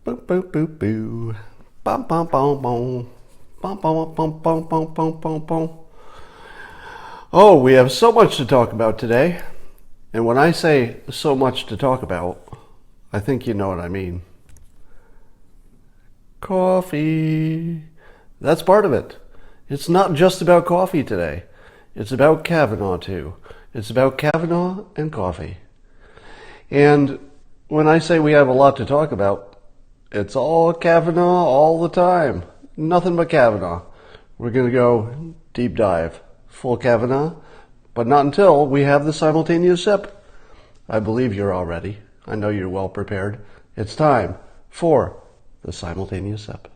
Boo boo boo boo. Bum bum bum bum. Bum bum bum bum bum bum bum bum. Oh, we have so much to talk about today. And when I say so much to talk about, I think you know what I mean. Coffee. That's part of it. It's not just about coffee today. It's about Kavanaugh too. It's about Kavanaugh and coffee. And when I say we have a lot to talk about, it's all Kavanaugh all the time. Nothing but Kavanaugh. We're going to go deep dive. Full Kavanaugh, but not until we have the simultaneous sip. I believe you're all ready. I know you're well prepared. It's time for the simultaneous sip.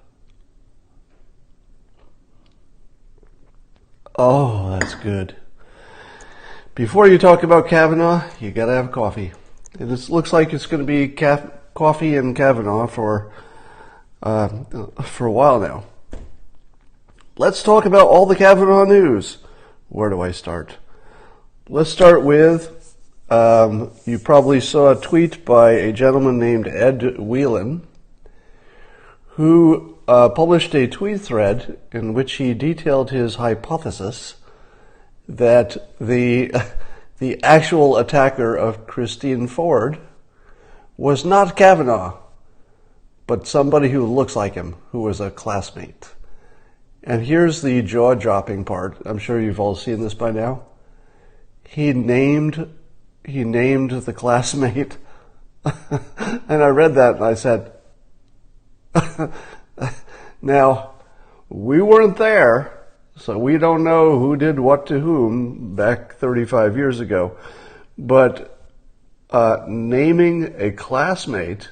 Oh, that's good. Before you talk about Kavanaugh, you gotta have coffee. And it looks like it's going to be coffee and Kavanaugh for a while now. Let's talk about all the Kavanaugh news. Where do I start? Let's start with, you probably saw a tweet by a gentleman named Ed Whelan, who published a tweet thread in which he detailed his hypothesis that the actual attacker of Christine Ford was not Kavanaugh, but somebody who looks like him, who was a classmate. And here's the jaw-dropping part. I'm sure you've all seen this by now. He named the classmate, and I read that and I said, now, we weren't there, so we don't know who did what to whom back 35 years ago, but naming a classmate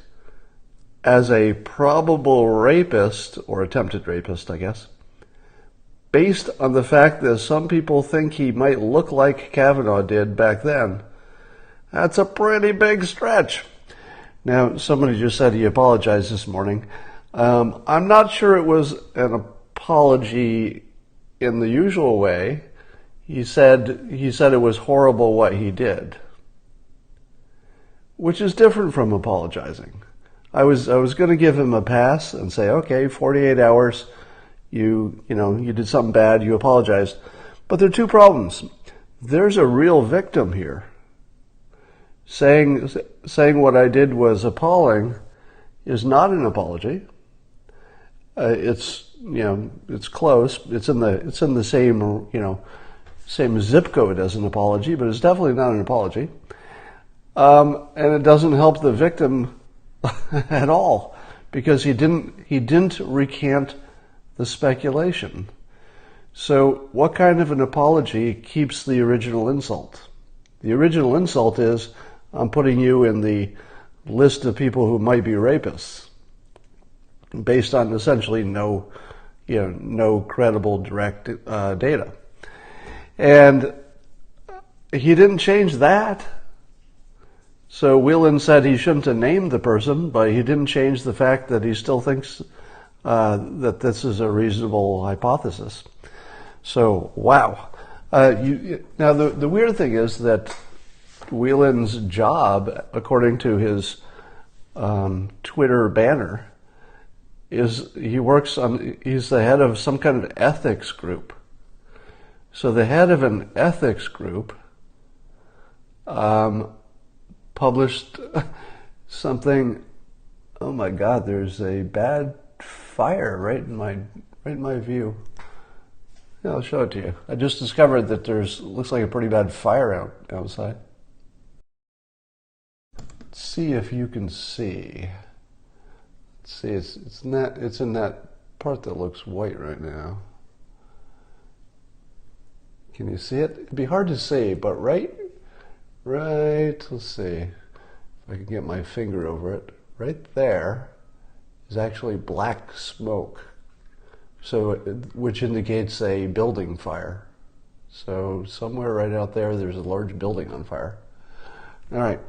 as a probable rapist, or attempted rapist, I guess, based on the fact that some people think he might look like Kavanaugh did back then, that's a pretty big stretch. Now, somebody just said he apologized this morning. I'm not sure it was an apology in the usual way. He said it was horrible what he did, which is different from apologizing. I was going to give him a pass and say, okay, 48 hours. You did something bad, you apologized. But there are two problems. There's a real victim here. Saying what I did was appalling is not an apology. It's close. It's in the same zip code as an apology, but it's definitely not an apology. And it doesn't help the victim at all, because he didn't recant the speculation. So what kind of an apology keeps the original insult? The original insult is, I'm putting you in the list of people who might be rapists, based on essentially no credible direct data. And he didn't change that. So Whelan said he shouldn't have named the person, but he didn't change the fact that he still thinks that this is a reasonable hypothesis. So, wow. Now, the weird thing is that Whelan's job, according to his Twitter banner, is he's the head of some kind of ethics group. So the head of an ethics group published something. Oh my God, there's a bad fire right in my view. Yeah, I'll show it to you. I just discovered that looks like a pretty bad fire outside. Let's see if you can see. Let's see, it's in that part that looks white right now. Can you see it? It'd be hard to see, but right, let's see if I can get my finger over it. Right there is actually black smoke, which indicates a building fire. So somewhere right out there's a large building on fire. All right,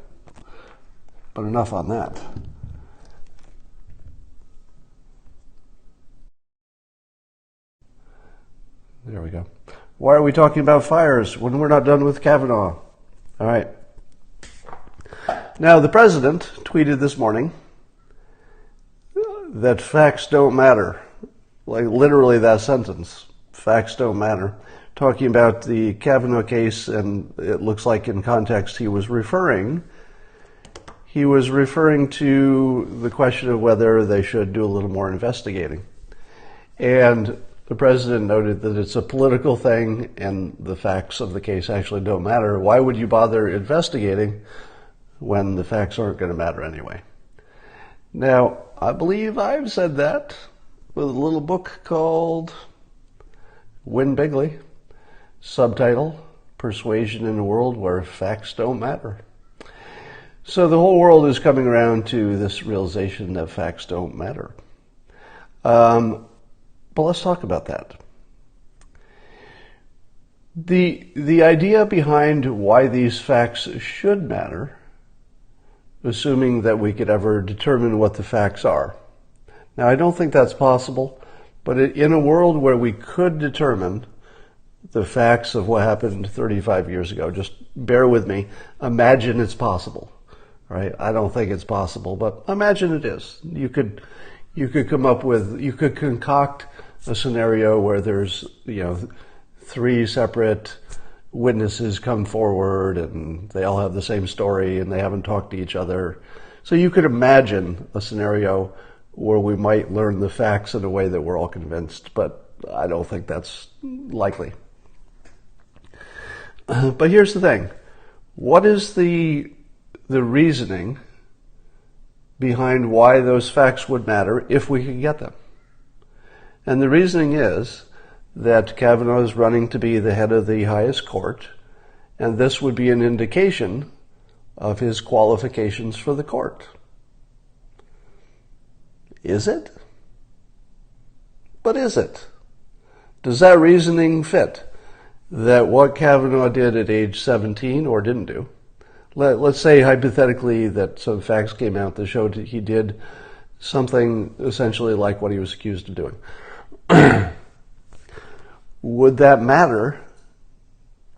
but enough on that. There we go. Why are we talking about fires when we're not done with Kavanaugh? All right. Now, the president tweeted this morning that facts don't matter. Like literally that sentence, facts don't matter. Talking about the Kavanaugh case, and it looks like in context he was referring to the question of whether they should do a little more investigating. And the president noted that it's a political thing and the facts of the case actually don't matter. Why would you bother investigating when the facts aren't going to matter anyway? Now, I believe I've said that with a little book called Win Bigly, subtitle, Persuasion in a World Where Facts Don't Matter. So the whole world is coming around to this realization that facts don't matter. But let's talk about that. The idea behind why these facts should matter, assuming that we could ever determine what the facts are. Now, I don't think that's possible, but in a world where we could determine the facts of what happened 35 years ago, just bear with me, imagine it's possible, right? I don't think it's possible, but imagine it is. You could concoct a scenario where there's, 3 separate witnesses come forward and they all have the same story and they haven't talked to each other. So you could imagine a scenario where we might learn the facts in a way that we're all convinced, but I don't think that's likely. But here's the thing. What is the reasoning behind why those facts would matter if we could get them? And the reasoning is that Kavanaugh is running to be the head of the highest court, and this would be an indication of his qualifications for the court. Is it? But is it? Does that reasoning fit? That what Kavanaugh did at age 17 or didn't do, let's say hypothetically that some facts came out that showed he did something essentially like what he was accused of doing. Would that matter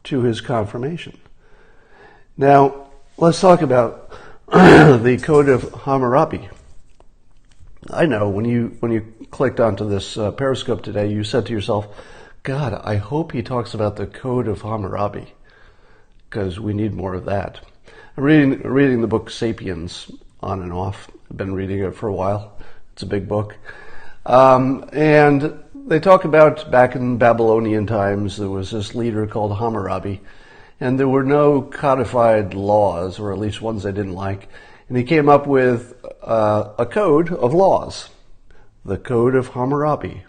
to his confirmation? Now, let's talk about the Code of Hammurabi. I know when you clicked onto this Periscope today, you said to yourself, God, I hope he talks about the Code of Hammurabi, because we need more of that. I'm reading the book Sapiens on and off. I've been reading it for a while. It's a big book. And they talk about back in Babylonian times, there was this leader called Hammurabi, and there were no codified laws, or at least ones they didn't like. And he came up with a code of laws, the Code of Hammurabi.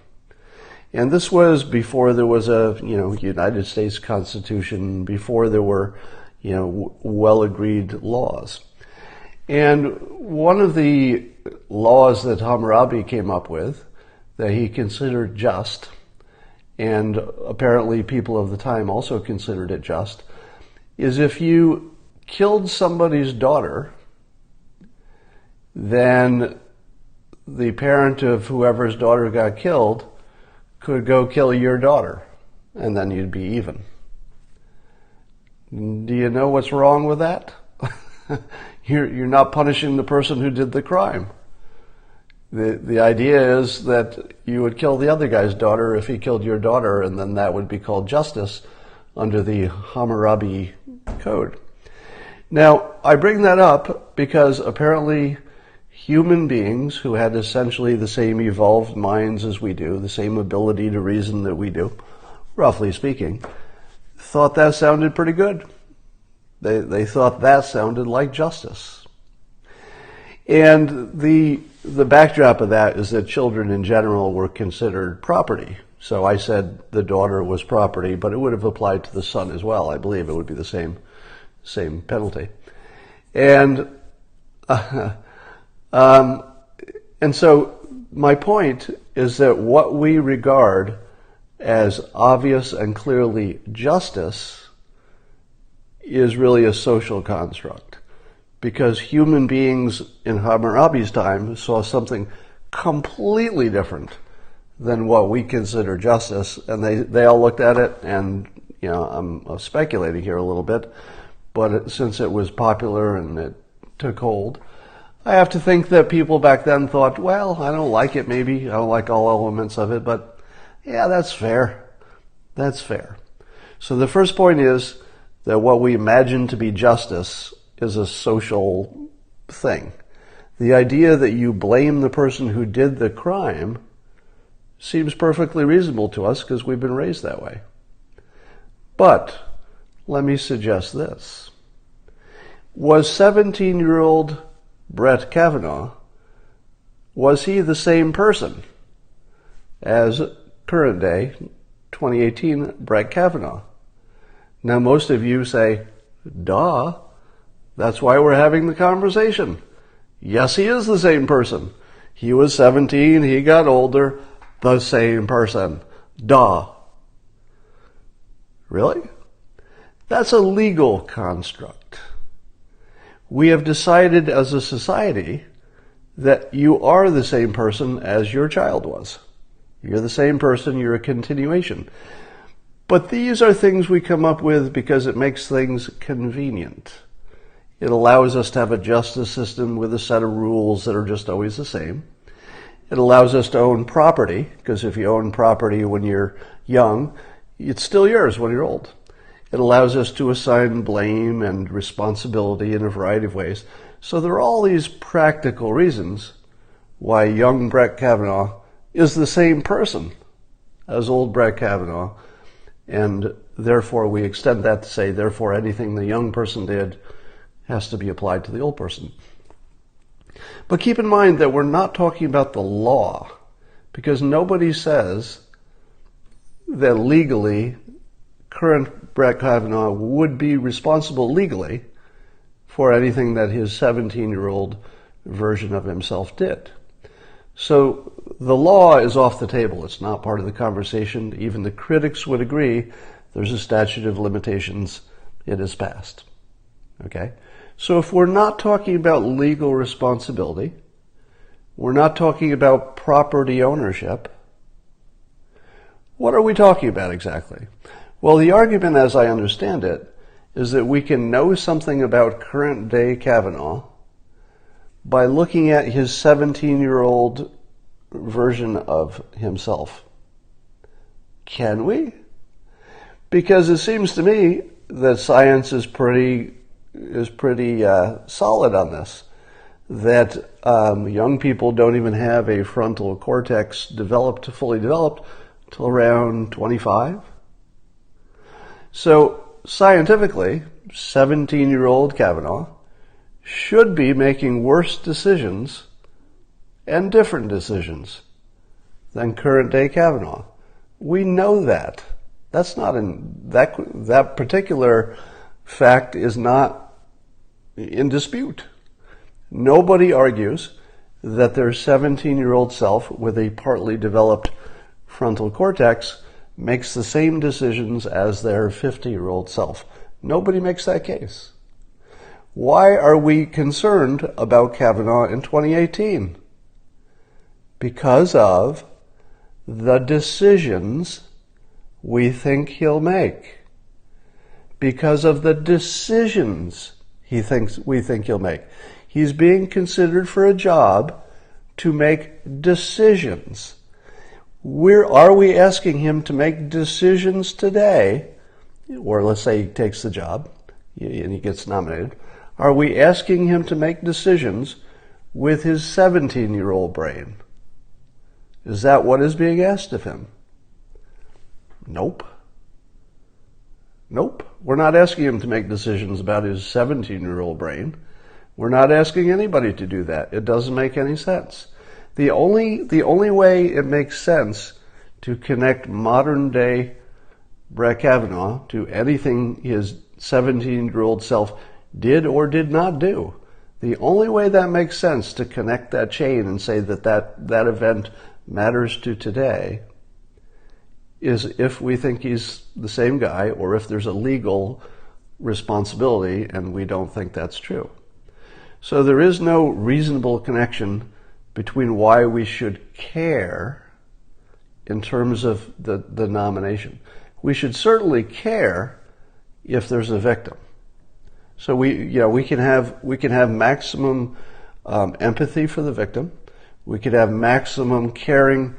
And this was before there was a, United States Constitution, before there were, well-agreed laws. And one of the laws that Hammurabi came up with that he considered just, and apparently people of the time also considered it just, is if you killed somebody's daughter, then the parent of whoever's daughter got killed could go kill your daughter, and then you'd be even. Do you know what's wrong with that? You're not punishing the person who did the crime. The idea is that you would kill the other guy's daughter if he killed your daughter, and then that would be called justice under the Hammurabi Code. Now, I bring that up because apparently human beings who had essentially the same evolved minds as we do, the same ability to reason that we do, roughly speaking, thought that sounded pretty good. They thought that sounded like justice. And the backdrop of that is that children in general were considered property. So I said the daughter was property, but it would have applied to the son as well. I believe it would be the same penalty. And so my point is that what we regard as obvious and clearly justice is really a social construct, because human beings in Hammurabi's time saw something completely different than what we consider justice, and they all looked at it, and I'm speculating here a little bit, but since it was popular and it took hold, I have to think that people back then thought, well, I don't like it maybe. I don't like all elements of it, but yeah, that's fair. That's fair. So the first point is that what we imagine to be justice is a social thing. The idea that you blame the person who did the crime seems perfectly reasonable to us because we've been raised that way. But let me suggest this. Was 17-year-old Brett Kavanaugh, was he the same person as current day 2018 Brett Kavanaugh? Now most of you say, duh, that's why we're having the conversation. Yes, he is the same person. He was 17, he got older, the same person. Duh. Really? That's a legal construct. We have decided as a society that you are the same person as your child was. You're the same person, you're a continuation. But these are things we come up with because it makes things convenient. It allows us to have a justice system with a set of rules that are just always the same. It allows us to own property, because if you own property when you're young, it's still yours when you're old. It allows us to assign blame and responsibility in a variety of ways. So there are all these practical reasons why young Brett Kavanaugh is the same person as old Brett Kavanaugh, and therefore we extend that to say, therefore anything the young person did has to be applied to the old person. But keep in mind that we're not talking about the law, because nobody says that legally current Brett Kavanaugh would be responsible legally for anything that his 17-year-old version of himself did. So the law is off the table. It's not part of the conversation. Even the critics would agree there's a statute of limitations. It is passed. Okay? So if we're not talking about legal responsibility, we're not talking about property ownership, what are we talking about exactly? Well, the argument, as I understand it, is that we can know something about current day Kavanaugh by looking at his 17-year-old version of himself. Can we? Because it seems to me that science is pretty solid on this, that young people don't even have a frontal cortex fully developed till around 25. So scientifically, 17-year-old Kavanaugh should be making worse decisions and different decisions than current day Kavanaugh. We know that. That's not that particular fact is not in dispute. Nobody argues that their 17-year-old self with a partly developed frontal cortex makes the same decisions as their 50-year-old self. Nobody makes that case. Why are we concerned about Kavanaugh in 2018? Because of the decisions we think he'll make. Because of the decisions we think he'll make. He's being considered for a job to make decisions. Are we asking him to make decisions today, or let's say he takes the job and he gets nominated, are we asking him to make decisions with his 17-year-old brain? Is that what is being asked of him? Nope. Nope. We're not asking him to make decisions about his 17-year-old brain. We're not asking anybody to do that. It doesn't make any sense. The only way it makes sense to connect modern day Brett Kavanaugh to anything his 17-year-old self did or did not do, the only way that makes sense to connect that chain and say that event matters to today is if we think he's the same guy, or if there's a legal responsibility and we don't think that's true. So there is no reasonable connection between why we should care in terms of the nomination. We should certainly care if there's a victim. So we can have maximum empathy for the victim. We could have maximum caring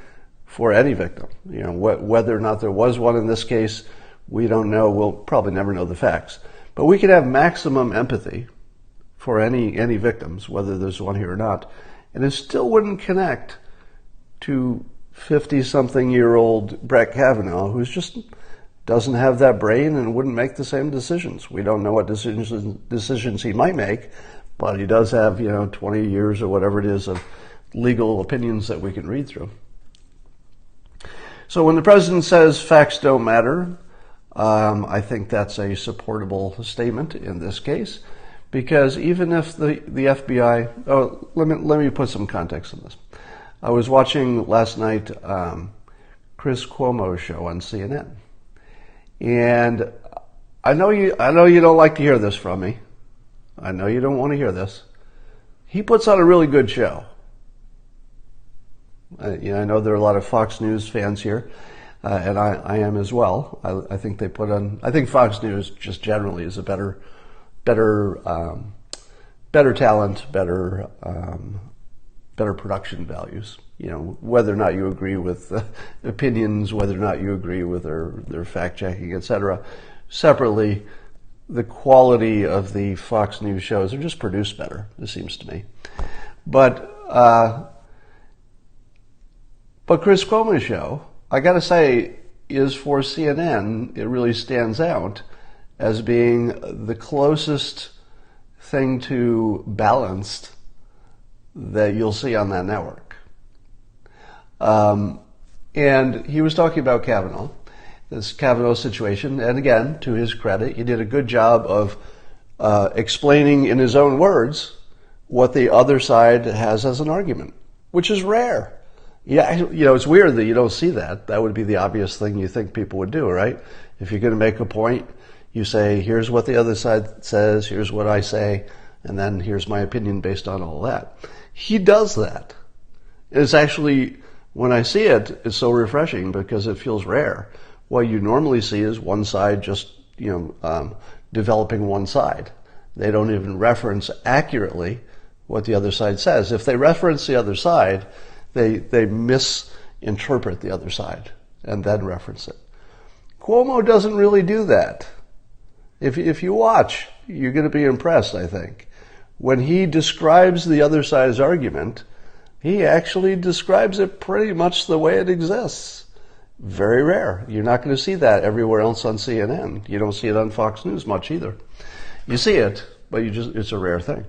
for any victim. Whether or not there was one in this case, we don't know. We'll probably never know the facts. But we could have maximum empathy for any victims, whether there's one here or not. And it still wouldn't connect to 50-something-year-old Brett Kavanaugh, who just doesn't have that brain and wouldn't make the same decisions. We don't know what decisions he might make, but he does have, 20 years or whatever it is of legal opinions that we can read through. So when the president says facts don't matter, I think that's a supportable statement in this case, because even if the FBI, let me put some context on this. I was watching last night Chris Cuomo's show on CNN, and I know you don't like to hear this from me. I know you don't want to hear this. He puts on a really good show. I know there are a lot of Fox News fans here, and I am as well. I think I think Fox News just generally is a better talent, better production values. Whether or not you agree with opinions, whether or not you agree with their fact checking, etc. Separately, the quality of the Fox News shows are just produced better, it seems to me. But Chris Cuomo's show, I got to say, is for CNN, it really stands out as being the closest thing to balanced that you'll see on that network. And he was talking about Kavanaugh, this Kavanaugh situation, and again, to his credit, he did a good job of explaining in his own words what the other side has as an argument, which is rare. Yeah, it's weird that you don't see that. That would be the obvious thing you think people would do, right? If you're going to make a point, you say, here's what the other side says, here's what I say, and then here's my opinion based on all that. He does that. It's actually, when I see it, it's so refreshing because it feels rare. What you normally see is one side just, developing one side. They don't even reference accurately what the other side says. If they reference the other side, they misinterpret the other side and then reference it. Cuomo doesn't really do that. If you watch, you're going to be impressed, I think. When he describes the other side's argument, he actually describes it pretty much the way it exists. Very rare. You're not going to see that everywhere else on CNN. You don't see it on Fox News much either. You see it, but it's a rare thing.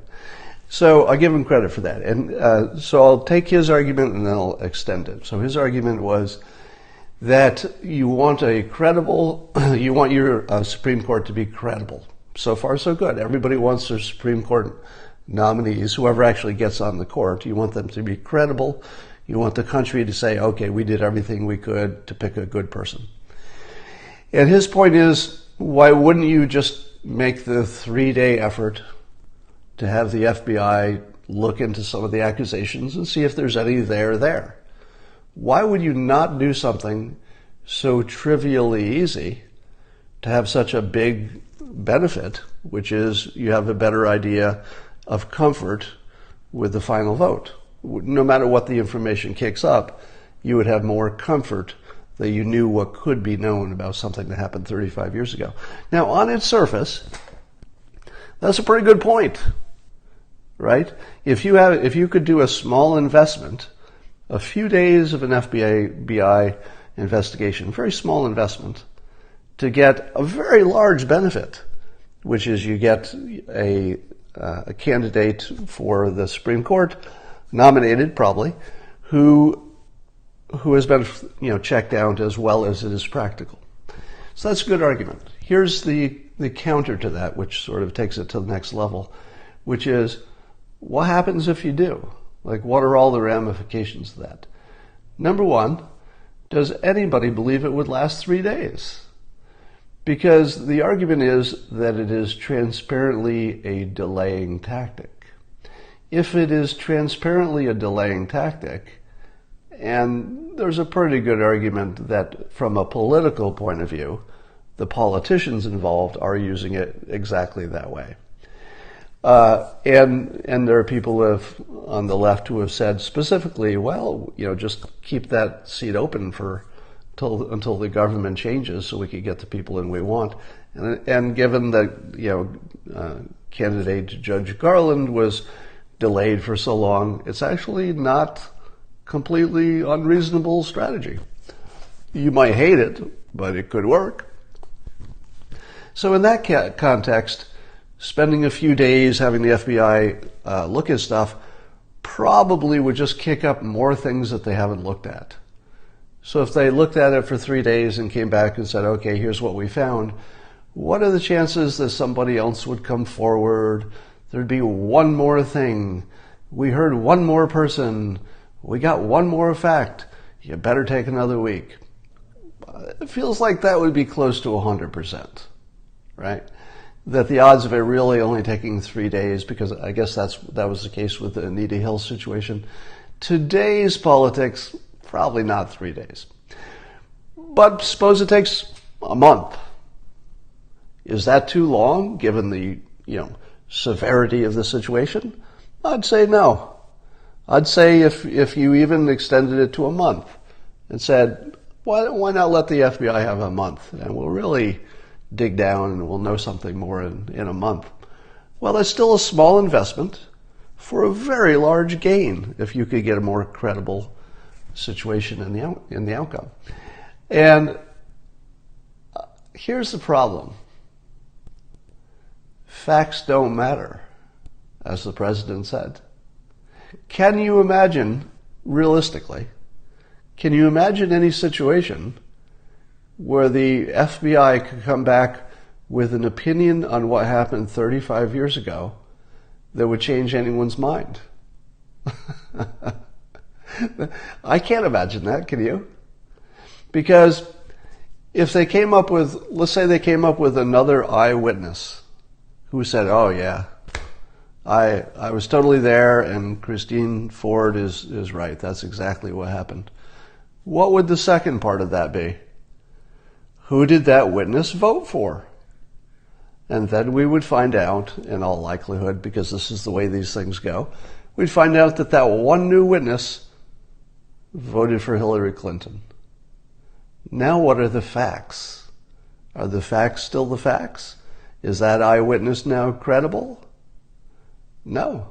So I give him credit for that. And so I'll take his argument and then I'll extend it. So his argument was that you want your Supreme Court to be credible. So far, so good. Everybody wants their Supreme Court nominees, whoever actually gets on the court, you want them to be credible. You want the country to say, okay, we did everything we could to pick a good person. And his point is, why wouldn't you just make the 3-day effort to have the FBI look into some of the accusations and see if there's any there? Why would you not do something so trivially easy to have such a big benefit, which is you have a better idea of comfort with the final vote? No matter what the information kicks up, you would have more comfort that you knew what could be known about something that happened 35 years ago. Now, on its surface, that's a pretty good point, right? If you could do a small investment, a few days of an FBI investigation, very small investment, to get a very large benefit, which is you get a candidate for the Supreme Court, nominated probably, who has been checked out as well as it is practical. So that's a good argument. Here's the counter to that, which sort of takes it to the next level, which is, what happens if you do? Like, what are all the ramifications of that? Number one, does anybody believe it would last 3 days? Because the argument is that it is transparently a delaying tactic. If it is transparently a delaying tactic, and there's a pretty good argument that from a political point of view, the politicians involved are using it exactly that way. And there are people who have, on the left, who have said specifically, well, just keep that seat open until the government changes, so we could get the people in we want. And given that candidate Judge Garland was delayed for so long, it's actually not completely unreasonable strategy. You might hate it, but it could work. So in that context, spending a few days having the FBI look at stuff probably would just kick up more things that they haven't looked at. So if they looked at it for 3 days and came back and said, okay, here's what we found, what are the chances that somebody else would come forward? There'd be one more thing. We heard one more person. We got one more fact. You better take another week. It feels like that would be close to 100%, right? That the odds of it really only taking 3 days, because I guess that was the case with the Anita Hill situation. Today's politics, probably not 3 days. But suppose it takes a month. Is that too long, given the severity of the situation? I'd say no. I'd say if you even extended it to a month and said, why not let the FBI have a month, and we'll really dig down and we'll know something more in a month. Well, that's still a small investment for a very large gain if you could get a more credible situation in the outcome. And here's the problem. Facts don't matter, as the president said. Can you imagine, realistically, can you imagine any situation where the FBI could come back with an opinion on what happened 35 years ago that would change anyone's mind? I can't imagine that, can you? Because if they came up with, let's say they came up with another eyewitness who said, oh yeah, I was totally there and Christine Ford is right. That's exactly what happened. What would the second part of that be? Who did that witness vote for? And then we would find out, in all likelihood, because this is the way these things go, we'd find out that one new witness voted for Hillary Clinton. Now what are the facts? Are the facts still the facts? Is that eyewitness now credible? No.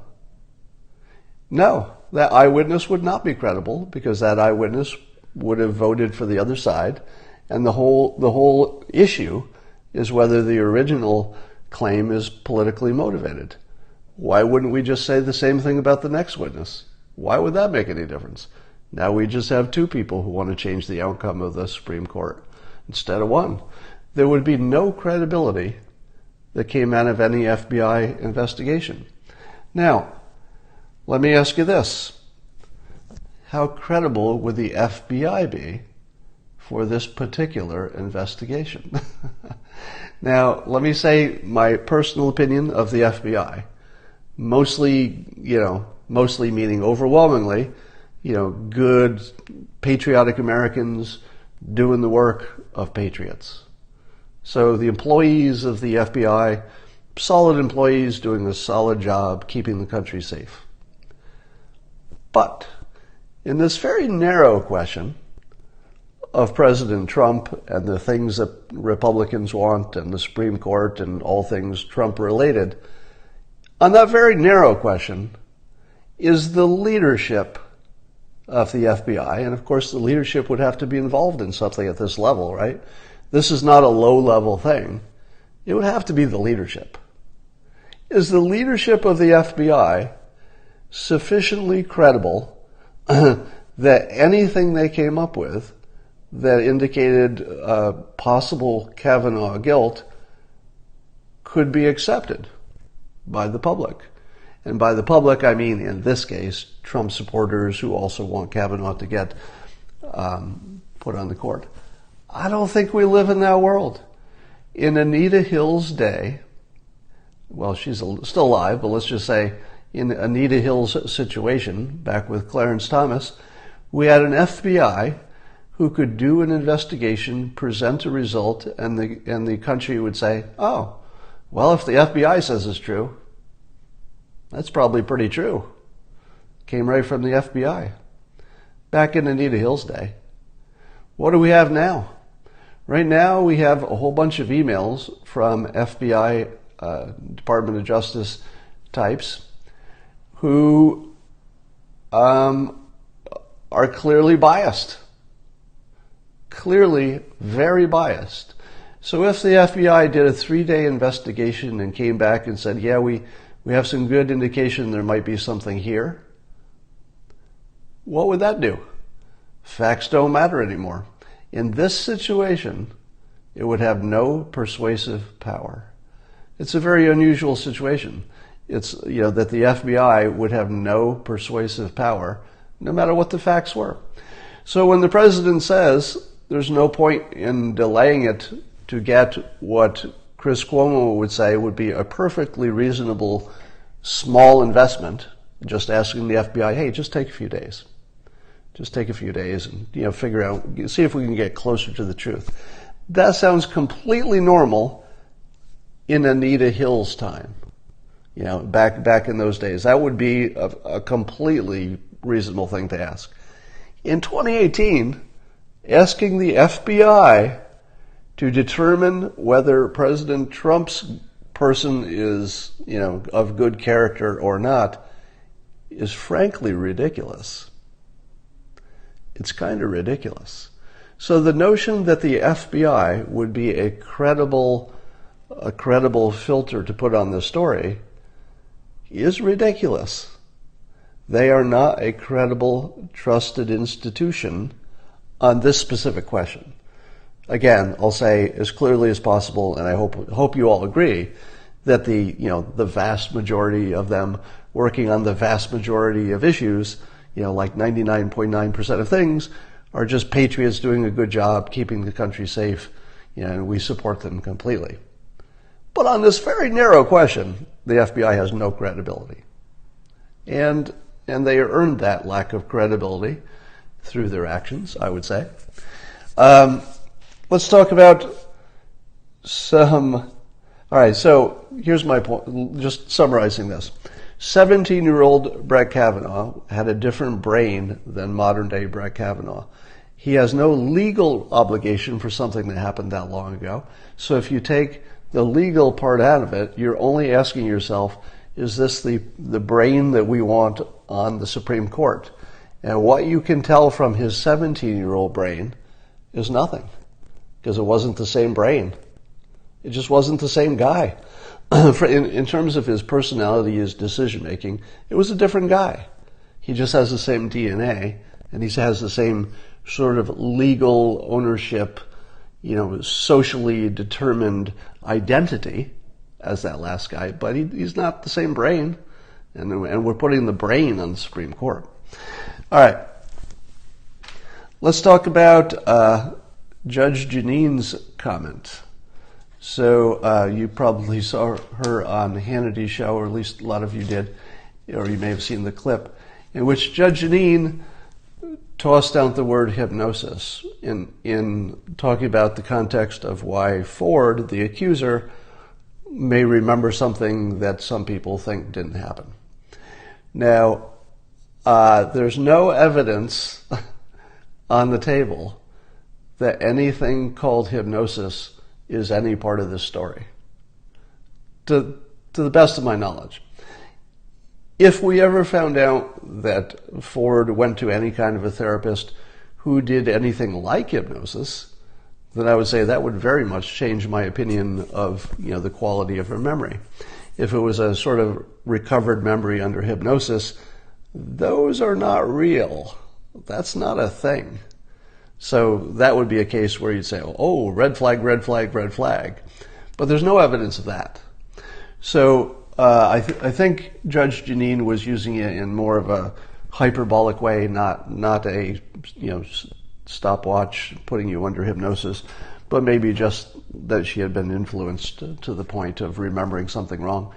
No, that eyewitness would not be credible, because that eyewitness would have voted for the other side, and the whole issue is whether the original claim is politically motivated. Why wouldn't we just say the same thing about the next witness? Why would that make any difference? Now we just have two people who want to change the outcome of the Supreme Court instead of one. There would be no credibility that came out of any FBI investigation. Now, let me ask you this. How credible would the FBI be for this particular investigation? Now, let me say my personal opinion of the FBI. Mostly meaning overwhelmingly, good, patriotic Americans doing the work of patriots. So the employees of the FBI, solid employees doing a solid job keeping the country safe. But in this very narrow question of President Trump and the things that Republicans want and the Supreme Court and all things Trump related, on that very narrow question is the leadership of the FBI. And of course the leadership would have to be involved in something at this level, right? This is not a low-level thing. It would have to be the leadership. Is the leadership of the FBI sufficiently credible that anything they came up with that indicated possible Kavanaugh guilt could be accepted by the public? And by the public, I mean, in this case, Trump supporters who also want Kavanaugh to get put on the court. I don't think we live in that world. In Anita Hill's day, well, she's still alive, but let's just say in Anita Hill's situation, back with Clarence Thomas, we had an FBI who could do an investigation, present a result, and the country would say, oh, well, if the FBI says it's true, That's probably pretty true. Came right from the FBI. Back in Anita Hill's day. What do we have now? Right now we have a whole bunch of emails from FBI, Department of Justice types who are clearly biased. Clearly very biased. So if the FBI did a 3-day investigation and came back and said, yeah, we have some good indication there might be something here, what would that do? Facts don't matter anymore. In this situation, it would have no persuasive power. It's a very unusual situation. It's, that the FBI would have no persuasive power, no matter what the facts were. So when the president says there's no point in delaying it to get what Chris Cuomo would say would be a perfectly reasonable small investment, just asking the FBI, hey, just take a few days. Just take a few days and, figure out, see if we can get closer to the truth. That sounds completely normal in Anita Hill's time. Back in those days. That would be a completely reasonable thing to ask. In 2018, asking the FBI to determine whether President Trump's person is, of good character or not is frankly ridiculous. It's kind of ridiculous. So the notion that the FBI would be a credible filter to put on this story is ridiculous. They are not a credible, trusted institution on this specific question. Again, I'll say as clearly as possible, and I hope you all agree, that the vast majority of them working on the vast majority of issues, like 99.9% of things, are just patriots doing a good job keeping the country safe, and we support them completely. But on this very narrow question, the FBI has no credibility. And they earned that lack of credibility through their actions, I would say. Let's talk about some... All right, so here's my point, just summarizing this. 17-year-old Brett Kavanaugh had a different brain than modern-day Brett Kavanaugh. He has no legal obligation for something that happened that long ago. So if you take the legal part out of it, you're only asking yourself, is this the brain that we want on the Supreme Court? And what you can tell from his 17-year-old brain is nothing, because it wasn't the same brain. It just wasn't the same guy. In terms of his personality, his decision-making, it was a different guy. He just has the same DNA, and he has the same sort of legal ownership, socially determined identity as that last guy, but he's not the same brain, and we're putting the brain on the Supreme Court. All right. Let's talk about Judge Jeanine's comment. So you probably saw her on Hannity's show, or at least a lot of you did, or you may have seen the clip, in which Judge Jeanine tossed out the word hypnosis in talking about the context of why Ford, the accuser, may remember something that some people think didn't happen. Now, there's no evidence on the table that anything called hypnosis is any part of this story, to the best of my knowledge. If we ever found out that Ford went to any kind of a therapist who did anything like hypnosis, then I would say that would very much change my opinion of the quality of her memory. If it was a sort of recovered memory under hypnosis, those are not real. That's not a thing. So that would be a case where you'd say, oh, red flag, red flag, red flag. But there's no evidence of that. So I think Judge Jeanine was using it in more of a hyperbolic way, not a stopwatch putting you under hypnosis, but maybe just that she had been influenced to the point of remembering something wrong.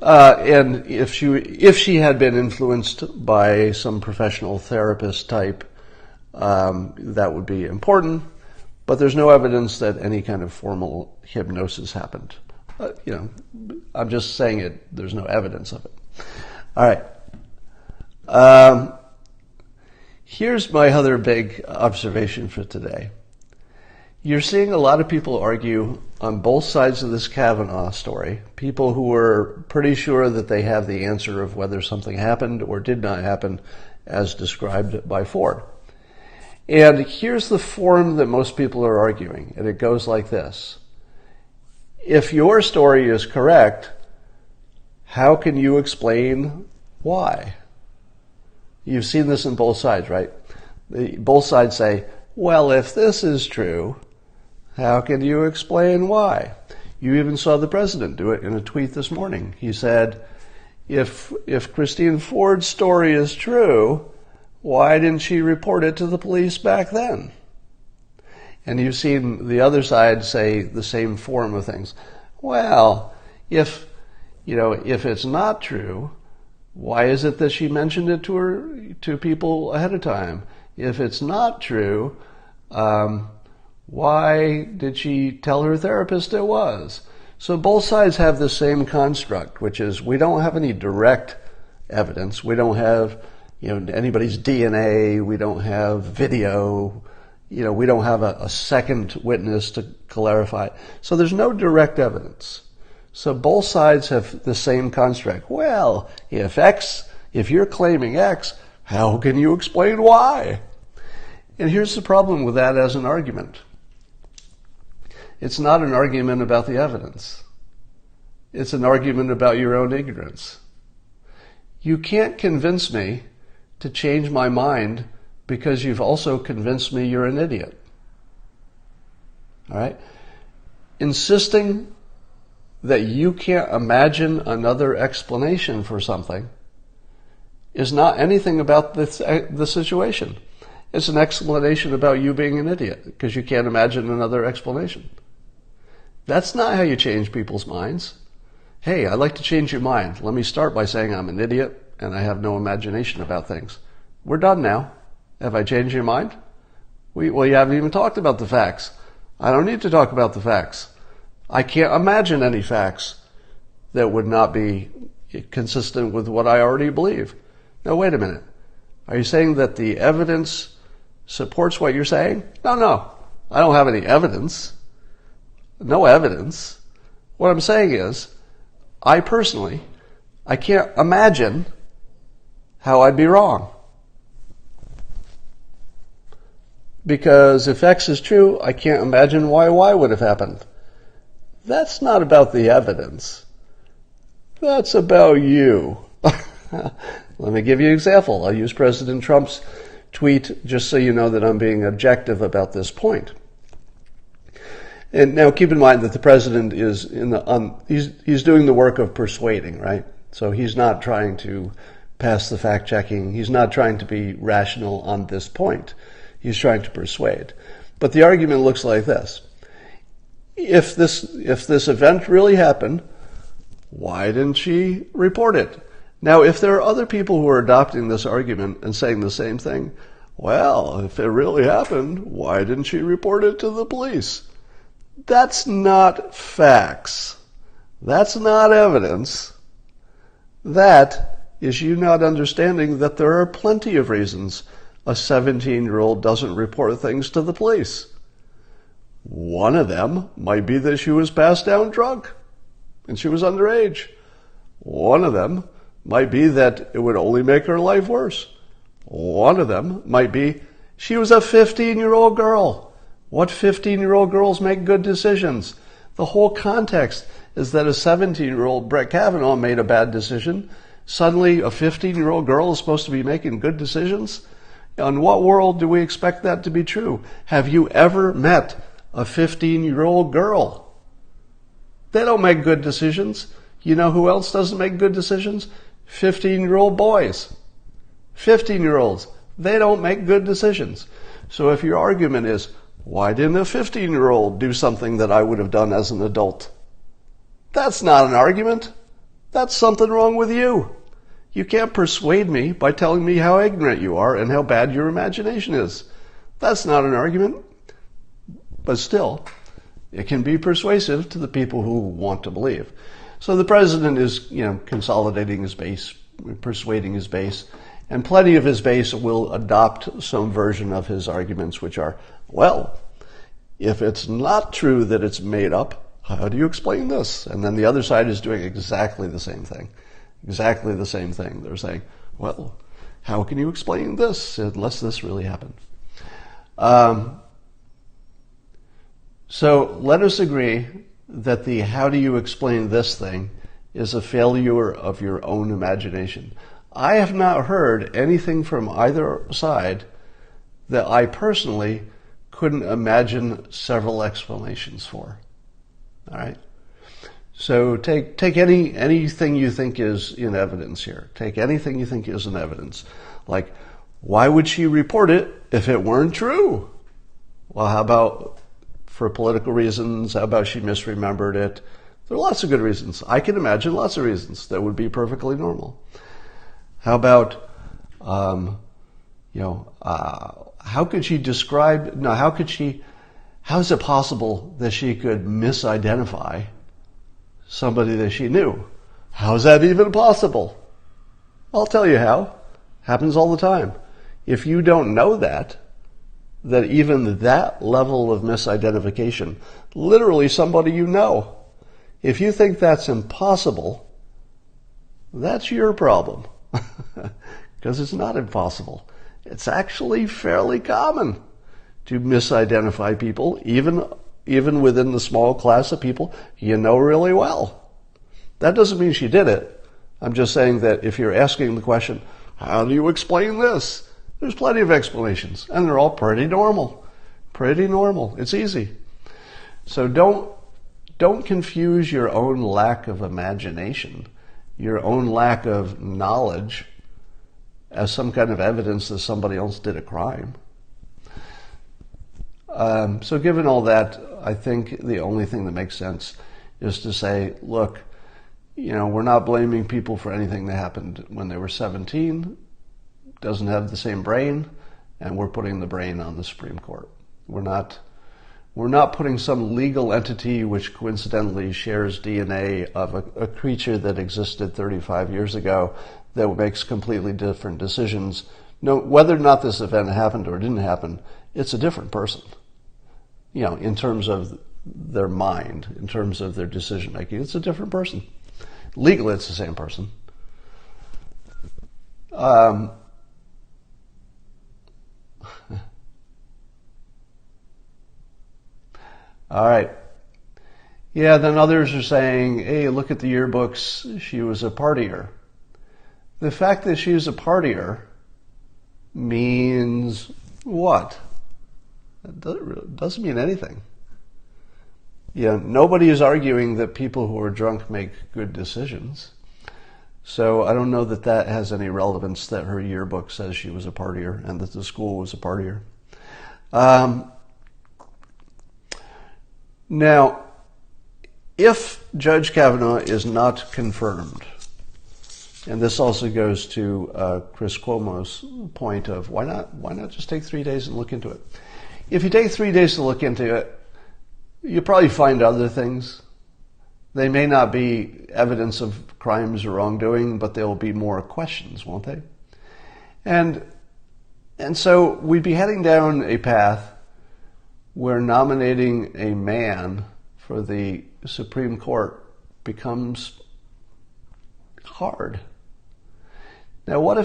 And if she had been influenced by some professional therapist type, that would be important, but there's no evidence that any kind of formal hypnosis happened. I'm just saying it, there's no evidence of it. All right. Here's my other big observation for today. You're seeing a lot of people argue on both sides of this Kavanaugh story, people who are pretty sure that they have the answer of whether something happened or did not happen as described by Ford. And here's the form that most people are arguing, and it goes like this. If your story is correct, how can you explain why? You've seen this on both sides, right? Both sides say, well, if this is true, how can you explain why? You even saw the president do it in a tweet this morning. He said, if Christine Ford's story is true, why didn't she report it to the police back then? And you've seen the other side say the same form of things. Well, if it's not true, why is it that she mentioned it to people ahead of time? If it's not true, why did she tell her therapist it was? So both sides have the same construct, which is we don't have any direct evidence. We don't have anybody's DNA. We don't have video. We don't have a second witness to clarify. So there's no direct evidence. So both sides have the same construct. Well, if you're claiming X, how can you explain Y? And here's the problem with that as an argument. It's not an argument about the evidence. It's an argument about your own ignorance. You can't convince me to change my mind because you've also convinced me you're an idiot. All right? Insisting that you can't imagine another explanation for something is not anything about the situation. It's an explanation about you being an idiot because you can't imagine another explanation. That's not how you change people's minds. Hey, I'd like to change your mind. Let me start by saying I'm an idiot and I have no imagination about things. We're done now. Have I changed your mind? Well, you haven't even talked about the facts. I don't need to talk about the facts. I can't imagine any facts that would not be consistent with what I already believe. Now, wait a minute. Are you saying that the evidence supports what you're saying? No. I don't have any evidence. No evidence. What I'm saying is, I can't imagine how I'd be wrong. Because if X is true, I can't imagine why Y would have happened. That's not about the evidence. That's about you. Let me give you an example. I'll use President Trump's tweet just so you know that I'm being objective about this point. And now keep in mind that the president is he's doing the work of persuading, right? So he's not trying to pass the fact checking. He's not trying to be rational on this point. He's trying to persuade. But the argument looks like this. If this event really happened, why didn't she report it? Now, if there are other people who are adopting this argument and saying the same thing, well, if it really happened, why didn't she report it to the police? That's not facts. That's not evidence. That is you not understanding that there are plenty of reasons a 17-year-old doesn't report things to the police. One of them might be that she was passed down drunk and she was underage. One of them might be that it would only make her life worse. One of them might be she was a 15-year-old girl. What 15-year-old girls make good decisions? The whole context is that a 17-year-old Brett Kavanaugh made a bad decision. Suddenly a 15-year-old girl is supposed to be making good decisions? In what world do we expect that to be true? Have you ever met a 15-year-old girl? They don't make good decisions. You know who else doesn't make good decisions? 15-year-old boys. 15-year-olds. They don't make good decisions. So if your argument is, why didn't a 15-year-old do something that I would have done as an adult? That's not an argument. That's something wrong with you. You can't persuade me by telling me how ignorant you are and how bad your imagination is. That's not an argument. But still, it can be persuasive to the people who want to believe. So the president is, consolidating his base persuading his base. And plenty of his base will adopt some version of his arguments, which are, well, if it's not true that it's made up, how do you explain this? And then the other side is doing exactly the same thing. Exactly the same thing. They're saying, well, how can you explain this unless this really happened? So let us agree that the how do you explain this thing is a failure of your own imagination. I have not heard anything from either side that I personally couldn't imagine several explanations for. All right? So take anything you think is in evidence here. Take anything you think is in evidence. Like, why would she report it if it weren't true? Well, how about for political reasons? How about she misremembered it? There are lots of good reasons. I can imagine lots of reasons that would be perfectly normal. How about, how could she describe, no, how is it possible that she could misidentify somebody that she knew? How is that even possible? I'll tell you how. Happens all the time. If you don't know that even that level of misidentification, literally somebody you know, if you think that's impossible, that's your problem. Because it's not impossible. It's actually fairly common to misidentify people, even within the small class of people you know really well. That doesn't mean she did it. I'm just saying that if you're asking the question, how do you explain this? There's plenty of explanations, and they're all pretty normal. Pretty normal. It's easy. So don't confuse your own lack of imagination, your own lack of knowledge, as some kind of evidence that somebody else did a crime. So given all that, I think the only thing that makes sense is to say, look, we're not blaming people for anything that happened when they were 17, doesn't have the same brain, and we're putting the brain on the Supreme Court. We're not putting some legal entity which coincidentally shares DNA of a creature that existed 35 years ago that makes completely different decisions. No, whether or not this event happened or didn't happen, it's a different person. In terms of their mind, in terms of their decision making, it's a different person. Legally, it's the same person. All right. Yeah, then others are saying, hey, look at the yearbooks. She was a partier. The fact that she was a partier means what? It doesn't mean anything. Nobody is arguing that people who are drunk make good decisions. So I don't know that has any relevance that her yearbook says she was a partier and that the school was a partier. Now, if Judge Kavanaugh is not confirmed, and this also goes to Chris Cuomo's point of why not just take 3 days and look into it? If you take 3 days to look into it, you'll probably find other things. They may not be evidence of crimes or wrongdoing, but there will be more questions, won't they? And so we'd be heading down a path where nominating a man for the Supreme Court becomes hard. Now, what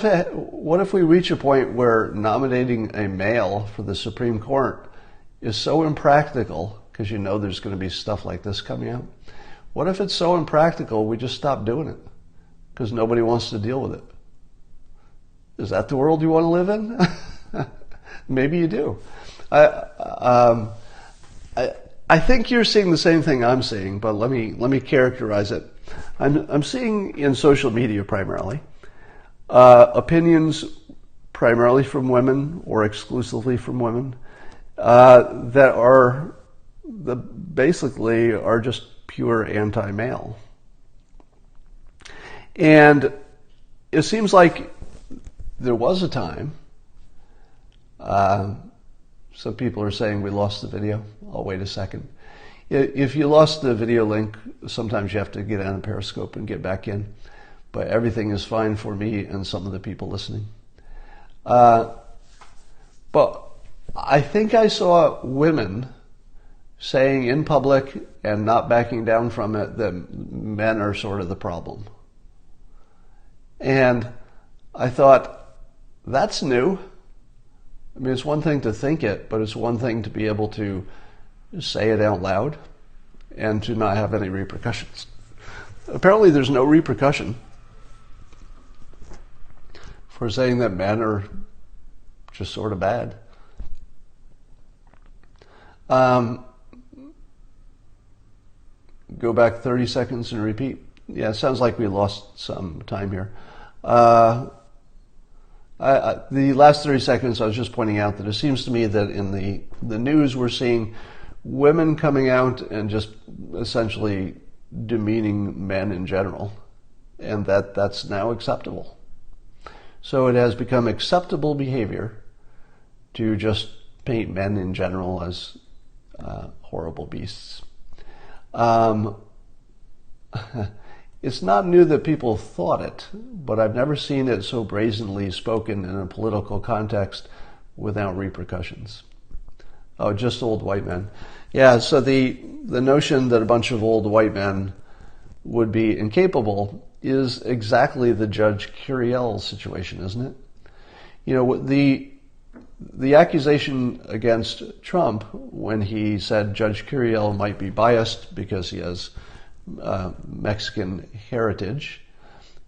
if we reach a point where nominating a male for the Supreme Court is so impractical, because there's going to be stuff like this coming out? What if it's so impractical we just stop doing it because nobody wants to deal with it? Is that the world you want to live in? Maybe you do. I think you're seeing the same thing I'm seeing, but let me characterize it. I'm seeing in social media primarily opinions primarily from women or exclusively from women that basically are just pure anti-male. And it seems like there was a time. Some people are saying we lost the video. I'll wait a second. If you lost the video link, sometimes you have to get on Periscope and get back in. but everything is fine for me and some of the people listening. But I think I saw women saying in public and not backing down from it that men are sort of the problem. And I thought, that's new. I mean, it's one thing to think it, but it's one thing to be able to say it out loud and to not have any repercussions. Apparently there's no repercussion for saying that men are just sort of bad. Go back 30 seconds and repeat. Yeah, it sounds like we lost some time here. The last 30 seconds, I was just pointing out that it seems to me that in the news we're seeing women coming out and just essentially demeaning men in general, and that's now acceptable. So it has become acceptable behavior to just paint men in general as horrible beasts. It's not new that people thought it, but I've never seen it so brazenly spoken in a political context without repercussions. Oh, just old white men. Yeah, so the notion that a bunch of old white men would be incapable is exactly the Judge Curiel situation, isn't it? You know, the accusation against Trump when he said Judge Curiel might be biased because he has Mexican heritage,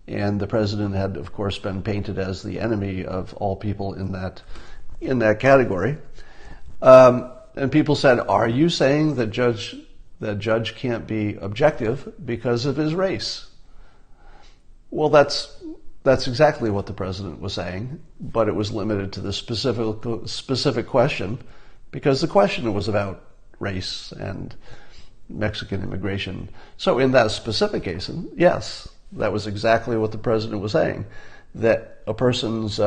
and the president had, of course, been painted as the enemy of all people in that category. And people said, "Are you saying that judge can't be objective because of his race?" Well, that's exactly what the president was saying, but it was limited to the specific question because the question was about race and Mexican immigration. So in that specific case, yes, that was exactly what the president was saying, that a person's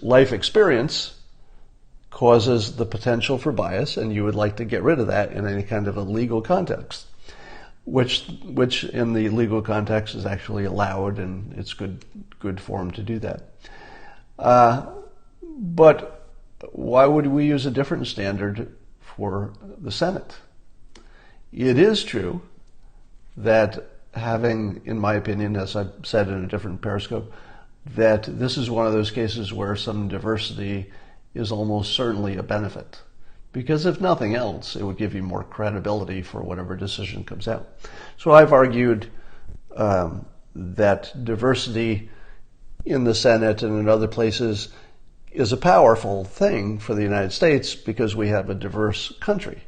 life experience causes the potential for bias, and you would like to get rid of that in any kind of a legal context, which in the legal context is actually allowed, and it's good form to do that. But why would we use a different standard for the Senate? It is true that having, in my opinion, as I've said in a different Periscope, that this is one of those cases where some diversity is almost certainly a benefit. Because if nothing else, it would give you more credibility for whatever decision comes out. So I've argued that diversity in the Senate and in other places is a powerful thing for the United States because we have a diverse country.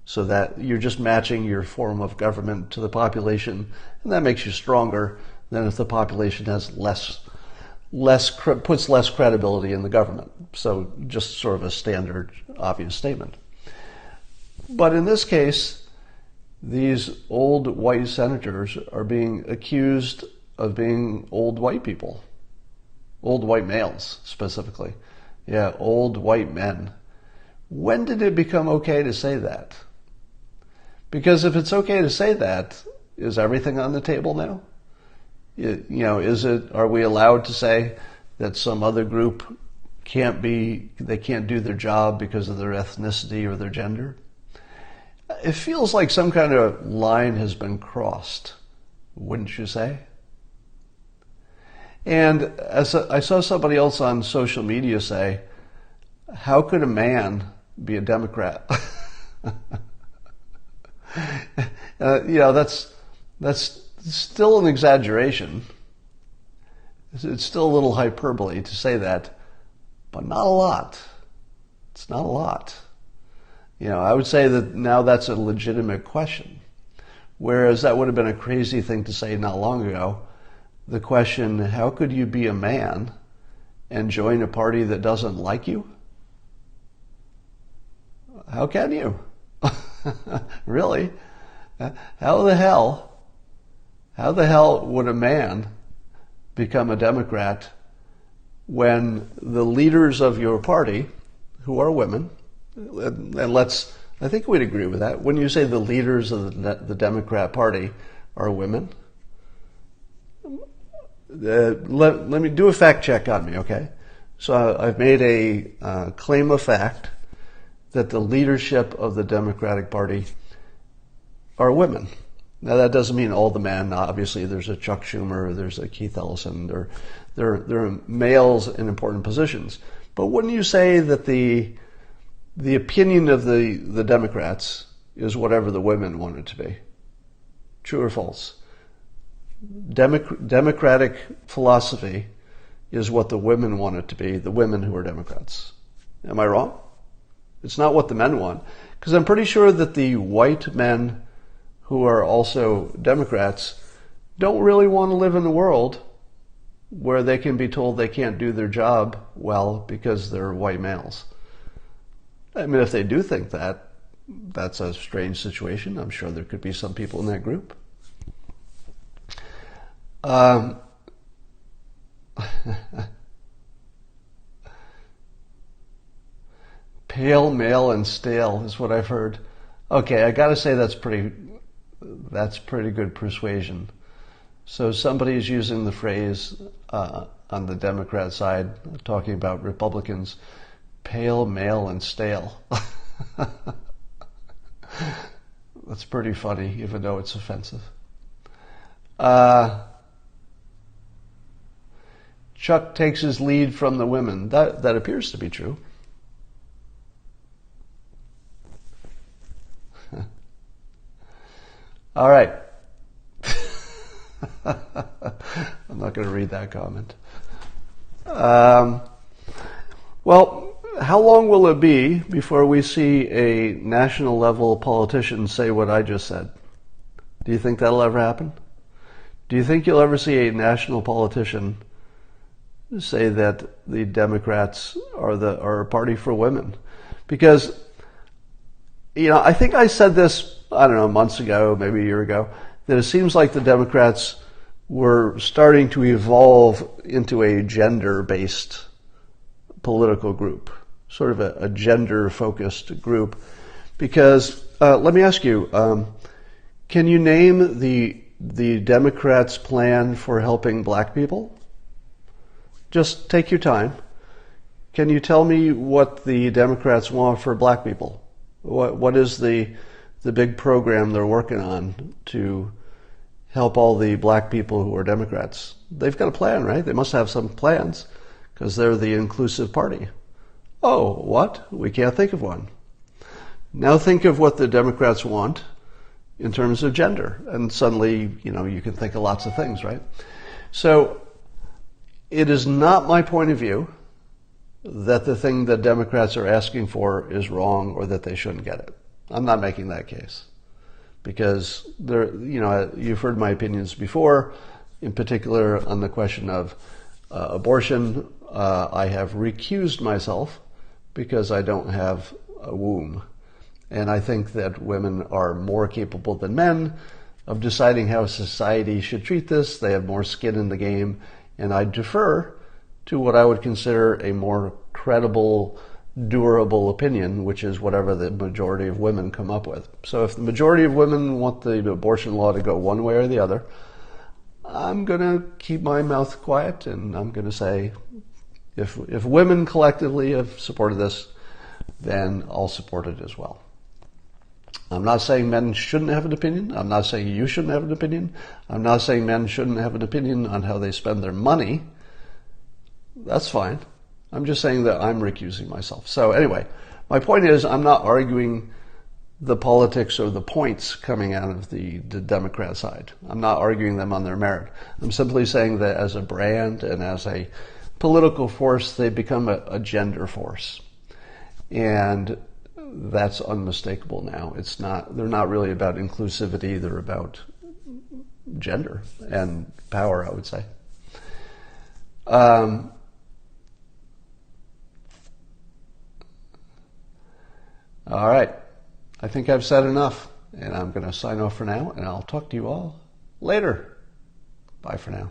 So that you're just matching your form of government to the population, and that makes you stronger than if the population has puts less credibility in the government. So just sort of a standard, obvious statement. But in this case, these old white senators are being accused of being old white people. Old white males, specifically. Yeah, old white men. When did it become okay to say that? Because if it's okay to say that, is everything on the table now? Are we allowed to say that some other group can't do their job because of their ethnicity or their gender? It feels like some kind of line has been crossed, wouldn't you say? And as I saw somebody else on social media say, how could a man be a Democrat? That's still an exaggeration. It's still a little hyperbole to say that, but not a lot. It's not a lot. I would say that now that's a legitimate question. Whereas that would have been a crazy thing to say not long ago. The question, how could you be a man and join a party that doesn't like you? How can you? Really? How the hell would a man become a Democrat when the leaders of your party, who are women, and I think we'd agree with that. When you say the leaders of the Democrat Party are women, let me do a fact check on me, okay? So I've made a claim of fact that the leadership of the Democratic Party are women. Now that doesn't mean all the men. Obviously, there's a Chuck Schumer, there's a Keith Ellison. There are males in important positions. But wouldn't you say that the opinion of the Democrats is whatever the women want it to be? True or false? Democratic philosophy is what the women want it to be, the women who are Democrats. Am I wrong? It's not what the men want. Because I'm pretty sure that the white men who are also Democrats don't really want to live in a world where they can be told they can't do their job well because they're white males. I mean, if they do think that, that's a strange situation. I'm sure there could be some people in that group. Pale, male, and stale is what I've heard. Okay, I gotta say that's pretty good persuasion. So somebody is using the phrase on the Democrat side, talking about Republicans, pale, male, and stale. That's pretty funny, even though it's offensive. Chuck takes his lead from the women. That appears to be true. All right. I'm not going to read that comment. Well, how long will it be before we see a national level politician say what I just said? Do you think that'll ever happen? Do you think you'll ever see a national politician say that the Democrats are a party for women? Because, I think I said this, I don't know, months ago, maybe a year ago, that it seems like the Democrats were starting to evolve into a gender-based political group, sort of a gender-focused group. Because, let me ask you, can you name the Democrats' plan for helping black people? Just take your time. Can you tell me what the Democrats want for black people? What is the big program they're working on to help all the black people who are Democrats? They've got a plan, right? They must have some plans because they're the inclusive party. Oh, what? We can't think of one. Now think of what the Democrats want in terms of gender, and suddenly, you can think of lots of things, right? So it is not my point of view that the thing that Democrats are asking for is wrong or that they shouldn't get it. I'm not making that case because you've heard my opinions before, in particular on the question of abortion. I have recused myself because I don't have a womb. And I think that women are more capable than men of deciding how society should treat this. They have more skin in the game. And I defer to what I would consider a more credible, durable opinion, which is whatever the majority of women come up with. So if the majority of women want the abortion law to go one way or the other, I'm going to keep my mouth quiet and I'm going to say, if women collectively have supported this, then I'll support it as well. I'm not saying men shouldn't have an opinion. I'm not saying you shouldn't have an opinion. I'm not saying men shouldn't have an opinion on how they spend their money. That's fine. I'm just saying that I'm recusing myself. So anyway, my point is I'm not arguing the politics or the points coming out of the Democrat side. I'm not arguing them on their merit. I'm simply saying that as a brand and as a political force, they become a gender force. And that's unmistakable now. They're not really about inclusivity, they're about gender and power, I would say. All right. I think I've said enough, and I'm going to sign off for now, and I'll talk to you all later. Bye for now.